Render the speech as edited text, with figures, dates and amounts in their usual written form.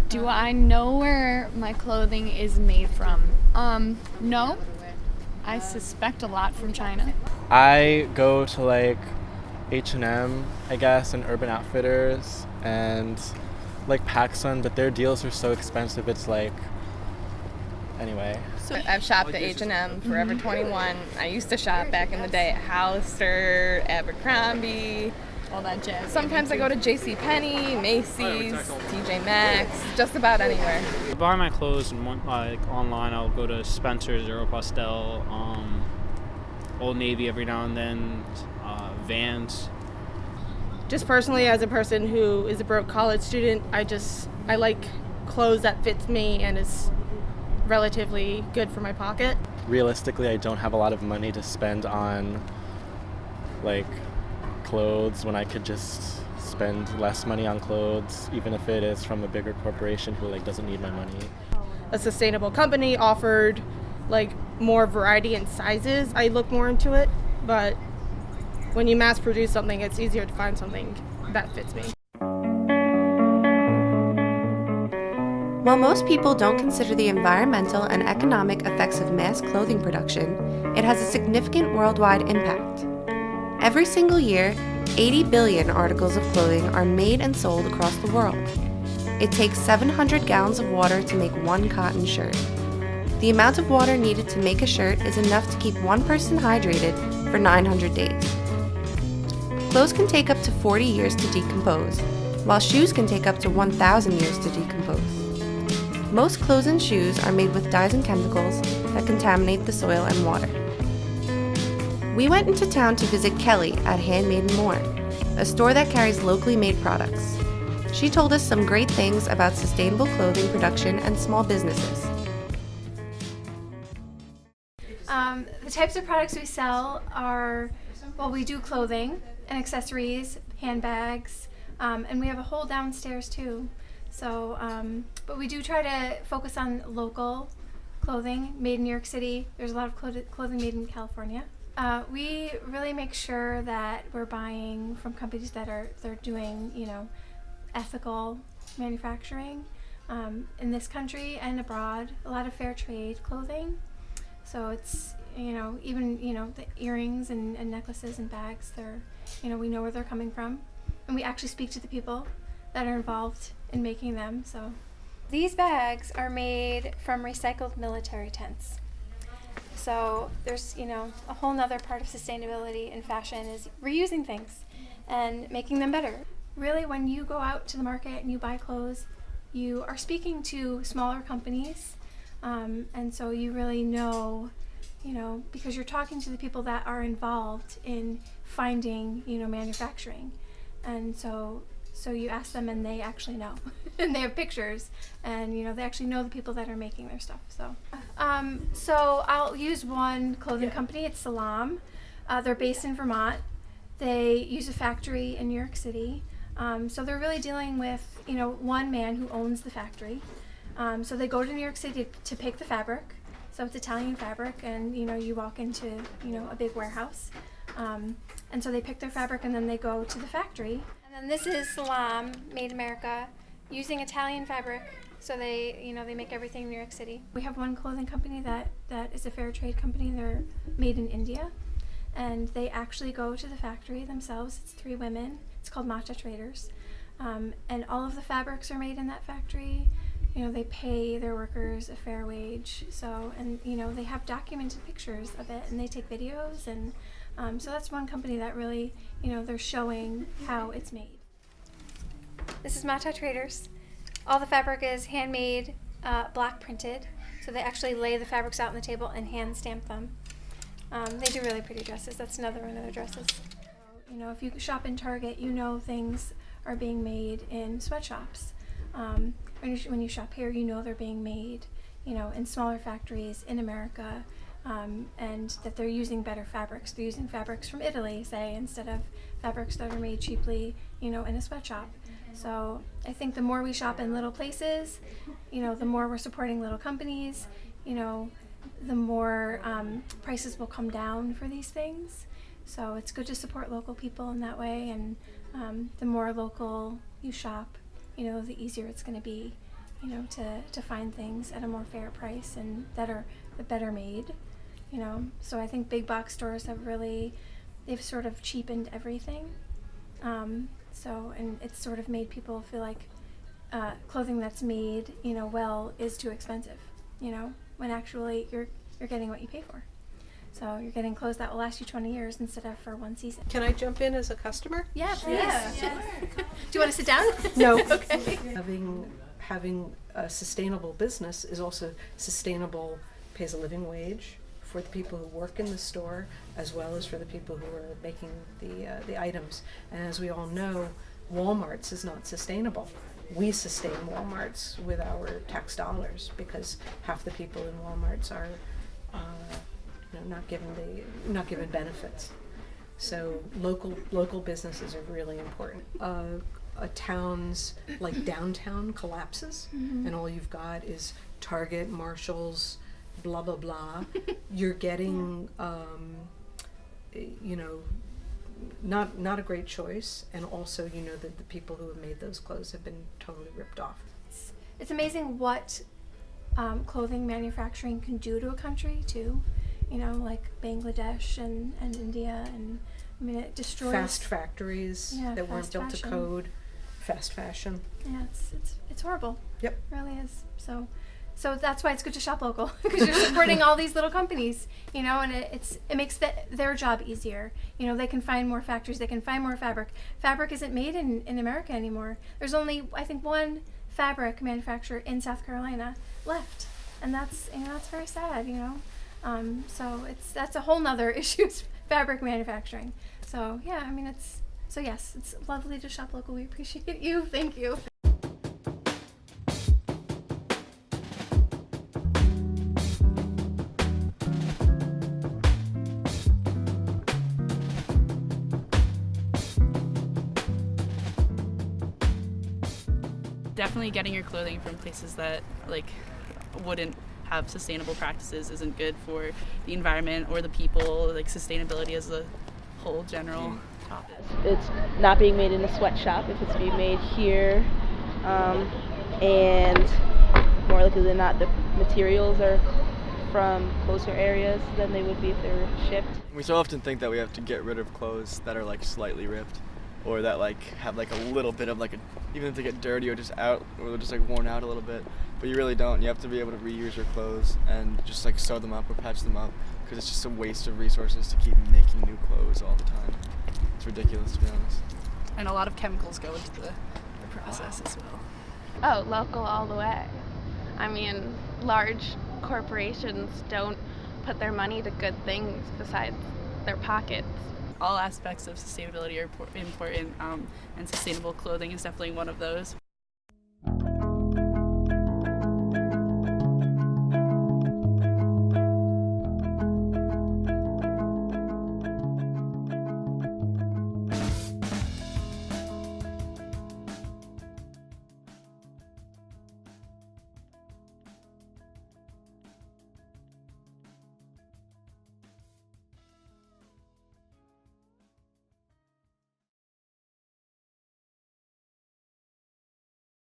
Do I know where my clothing is made from? No. I suspect a lot from China. I go to like H&M, I guess, and Urban Outfitters and like PacSun, but their deals are so expensive. It's like anyway. I've shopped at H&M, Forever 21. I used to shop back in the day at Hollister, Abercrombie. All that jazz. Sometimes I go to JCPenney, Macy's, TJ Maxx, just about anywhere. I buy my clothes like online. I'll go to Spencer's, Aeropostale, Old Navy every now and then, Vans. Just personally, as a person who is a broke college student, I like clothes that fits me and is relatively good for my pocket. Realistically, I don't have a lot of money to spend on like clothes when I could just spend less money on clothes, even if it is from a bigger corporation who like doesn't need my money. A sustainable company offered like more variety in sizes. I look more into it, but when you mass produce something, it's easier to find something that fits me. While most people don't consider the environmental and economic effects of mass clothing production, it has a significant worldwide impact. Every single year, 80 billion articles of clothing are made and sold across the world. It takes 700 gallons of water to make one cotton shirt. The amount of water needed to make a shirt is enough to keep one person hydrated for 900 days. Clothes can take up to 40 years to decompose, while shoes can take up to 1,000 years to decompose. Most clothes and shoes are made with dyes and chemicals that contaminate the soil and water. We went into town to visit Kelly at Handmade and More, a store that carries locally made products. She told us some great things about sustainable clothing production and small businesses. The types of products we sell are, well, we do clothing and accessories, handbags, and we have a whole downstairs too. So, but we do try to focus on local clothing made in New York City. There's a lot of clothing made in California. We really make sure that we're buying from companies that they're doing, ethical manufacturing in this country and abroad. A lot of fair trade clothing. So it's, even, the earrings and necklaces and bags, we know where they're coming from. And we actually speak to the people that are involved in making them. So these bags are made from recycled military tents. So there's, a whole nother part of sustainability in fashion is reusing things and making them better. Really, when you go out to the market and you buy clothes, you are speaking to smaller companies, and so you really know, because you're talking to the people that are involved in finding, manufacturing. And so you ask them and they actually know. And they have pictures and, they actually know the people that are making their stuff. So I'll use one clothing company. It's Salam. They're based in Vermont. They use a factory in New York City. So they're really dealing with, one man who owns the factory. So they go to New York City to pick the fabric. So it's Italian fabric, and you walk into a big warehouse, and so they pick their fabric, and then they go to the factory. And then this is Salam, Made America, using Italian fabric. So they make everything in New York City. We have one clothing company that is a fair trade company. They're made in India, and they actually go to the factory themselves. It's 3 women. It's called Matcha Traders, and all of the fabrics are made in that factory. They pay their workers a fair wage. So, and they have documented pictures of it, and they take videos, and so that's one company that really, they're showing how it's made. This is Matcha Traders. All the fabric is handmade, block printed. So they actually lay the fabrics out on the table and hand stamp them. They do really pretty dresses. That's another one of their dresses. If you shop in Target, things are being made in sweatshops. When you shop here, they're being made, in smaller factories in America, and that they're using better fabrics. They're using fabrics from Italy, say, instead of fabrics that are made cheaply, in a sweatshop. So I think the more we shop in little places, the more we're supporting little companies, the more prices will come down for these things. So it's good to support local people in that way, and the more local you shop, the easier it's going to be you know, to find things at a more fair price and that are better made, you know. So I think big box stores they've sort of cheapened everything. And it's sort of made people feel like clothing that's made, you know, well is too expensive, you know, when actually you're getting what you pay for. So you're getting clothes that will last you 20 years instead of for one season. Can I jump in as a customer? Yeah, please. Yeah. Do you want to sit down? No. Okay. Having a sustainable business is also sustainable, pays a living wage for the people who work in the store, as well as for the people who are making the items. And as we all know, Walmart's is not sustainable. We sustain Walmart's with our tax dollars because half the people in Walmart's are not given benefits. So local businesses are really important. A town's like downtown collapses, and all you've got is Target, Marshalls, blah blah blah. You're getting not a great choice, and also you know that the people who have made those clothes have been totally ripped off. It's amazing what clothing manufacturing can do to a country too. You know, like Bangladesh and India, and I mean it destroys Fast factories that weren't fast built to fashion. code. Fast fashion. Yeah, it's horrible. Yep. It really is. So that's why it's good to shop local, because you're supporting all these little companies, you know, and it makes their job easier. You know, they can find more factories, they can find more fabric. Fabric isn't made in America anymore. There's only, I think, one fabric manufacturer in South Carolina left, and that's very sad, you know. So that's a whole nother issue, is fabric manufacturing. So yeah, I mean it's lovely to shop local. We appreciate you. Thank you. Definitely getting your clothing from places that wouldn't have sustainable practices isn't good for the environment or the people. Like sustainability as a whole general topic. It's not being made in a sweatshop if it's being made here, and more likely than not the materials are from closer areas than they would be if they were shipped. We so often think that we have to get rid of clothes that are slightly ripped, or that have a little bit of even if they get dirty or just out, or they're just worn out a little bit. But you really don't. You have to be able to reuse your clothes and just sew them up or patch them up, because it's just a waste of resources to keep making new clothes all the time. It's ridiculous, to be honest. And a lot of chemicals go into the process as well. Oh, local all the way. I mean, large corporations don't put their money to good things besides their pockets. All aspects of sustainability are important, and sustainable clothing is definitely one of those.